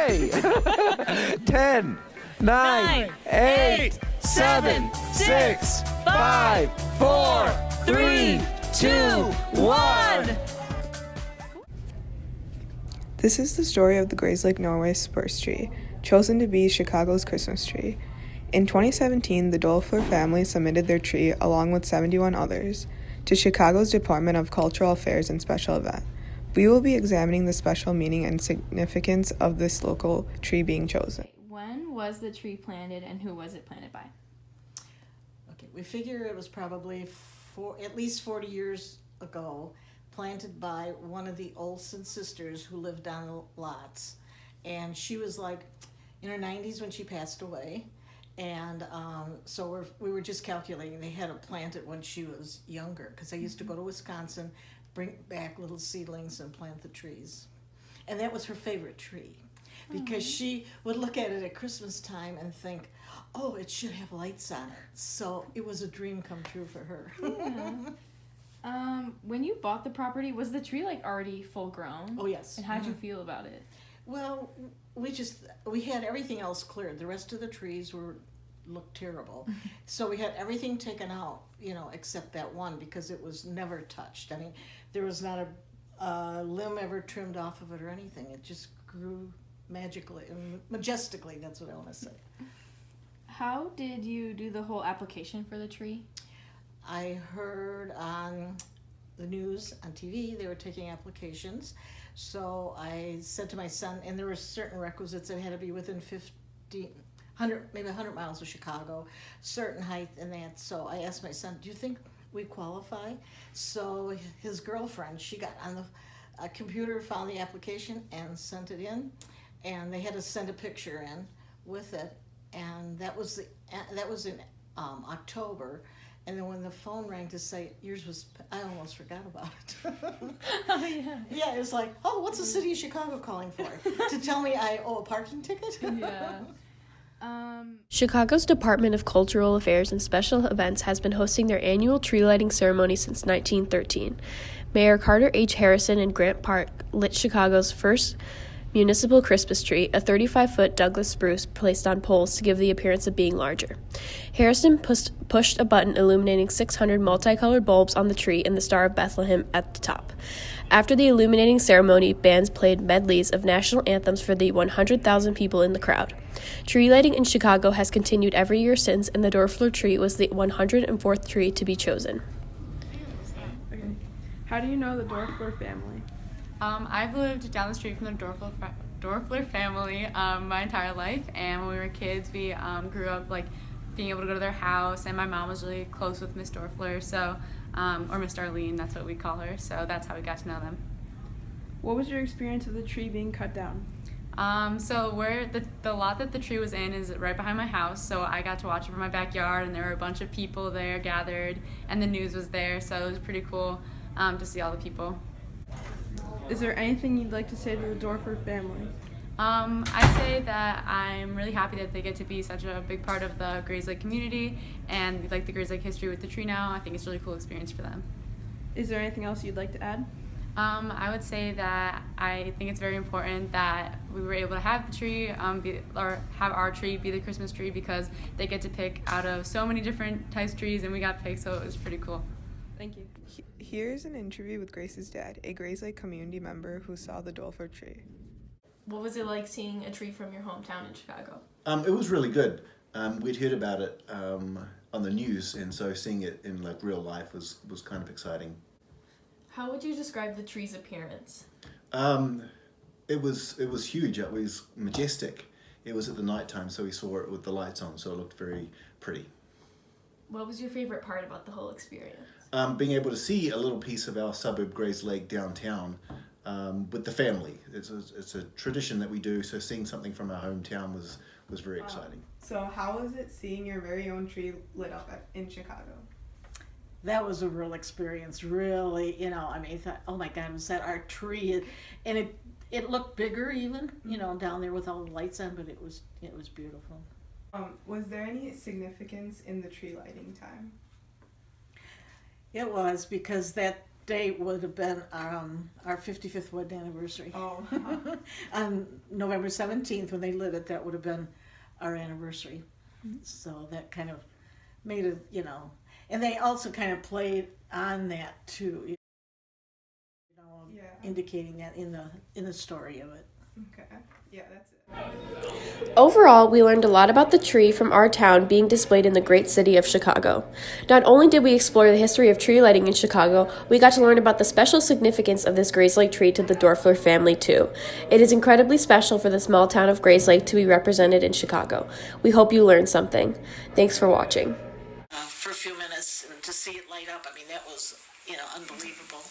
Hey! 10, 9, 8, 7, 6, 5, 4, 3, 2, 1. This is the story of the Grayslake Norway spruce tree, chosen to be Chicago's Christmas tree. In 2017, the Dolfler family submitted their tree, along with 71 others, to Chicago's Department of Cultural Affairs and Special Event. We will be examining the special meaning and significance of this local tree being chosen. When was the tree planted and who was it planted by? Okay, we figure it was probably at least 40 years ago, planted by one of the Olsen sisters who lived on the lots. And she was like in her 90s when she passed away. And so we were just calculating. They had to plant it when she was younger, because I used to go to Wisconsin, bring back little seedlings and plant the trees. And that was her favorite tree, because she would look at it at Christmas time and think, oh, it should have lights on it. So it was a dream come true for her. Yeah. When you bought the property, was the tree like already full grown? Oh, yes. And how'd you feel about it? Well, we had everything else cleared. The rest of the trees looked terrible. So we had everything taken out, except that one, because it was never touched. I mean, there was not a limb ever trimmed off of it or anything. It just grew magically and majestically, that's what I want to say. How did you do the whole application for the tree? I heard on the news, on TV, they were taking applications. So I said to my son, and there were certain requisites that had to be within 100 miles of Chicago, certain height and that. So I asked my son, do you think we qualify? So his girlfriend, she got on the computer, found the application and sent it in. And they had to send a picture in with it. And that was in October. And then when the phone rang to say yours was, I almost forgot about it. Oh, yeah. Yeah, it was like, oh, what's the city of Chicago calling for? To tell me I owe a parking ticket? Yeah. Chicago's Department of Cultural Affairs and Special Events has been hosting their annual tree lighting ceremony since 1913. Mayor Carter H. Harrison in Grant Park lit Chicago's first municipal Christmas tree, a 35-foot Douglas spruce placed on poles to give the appearance of being larger. Harrison pushed a button illuminating 600 multicolored bulbs on the tree and the Star of Bethlehem at the top. After the illuminating ceremony, bands played medleys of national anthems for the 100,000 people in the crowd. Tree lighting in Chicago has continued every year since, and the Dorfler tree was the 104th tree to be chosen. Okay. How do you know the Dorfler family? I've lived down the street from the Dorfler family my entire life, and when we were kids, we grew up being able to go to their house, and my mom was really close with Miss Dorfler, so or Miss Darlene, that's what we call her. So that's how we got to know them. What was your experience of the tree being cut down? So where the lot that the tree was in is right behind my house, so I got to watch it from my backyard, and there were a bunch of people there gathered, and the news was there, so it was pretty cool to see all the people. Is there anything you'd like to say to the Dorfler family? I say that I'm really happy that they get to be such a big part of the Grayslake community, and we like the Grayslake history with the tree now. I think it's a really cool experience for them. Is there anything else you'd like to add? I would say that I think it's very important that we were able to have the tree, or have our tree be the Christmas tree, because they get to pick out of so many different types of trees, and we got picked, so it was pretty cool. Thank you. Here's an interview with Grace's dad, a Grayslake community member who saw the Dorfler tree. What was it like seeing a tree from your hometown in Chicago? It was really good. We'd heard about it on the news, and so seeing it in real life was kind of exciting. How would you describe the tree's appearance? It was huge. It was majestic. It was at the nighttime, so we saw it with the lights on, so it looked very pretty. What was your favorite part about the whole experience? Being able to see a little piece of our suburb, Grayslake, downtown with the family. It's a tradition that we do, so seeing something from our hometown was very exciting. So how was it seeing your very own tree lit up in Chicago? That was a real experience, really. I thought, oh my God, was that our tree? And it looked bigger even, down there with all the lights on, but it was beautiful. Was there any significance in the tree lighting time? It was, because that date would have been our 55th wedding anniversary. Oh. On November 17th, when they lit it, that would have been our anniversary. So that kind of made it, you know, and they also kind of played on that too, you know, Yeah. indicating that in the story of it. Okay. Yeah, that's it. Overall, we learned a lot about the tree from our town being displayed in the great city of Chicago. Not only did we explore the history of tree lighting in Chicago, we got to learn about the special significance of this Grayslake tree to the Dorfler family too. It is incredibly special for the small town of Grayslake to be represented in Chicago. We hope you learned something. Thanks for watching. For a few minutes and to see it light up, I mean, that was, you know, unbelievable.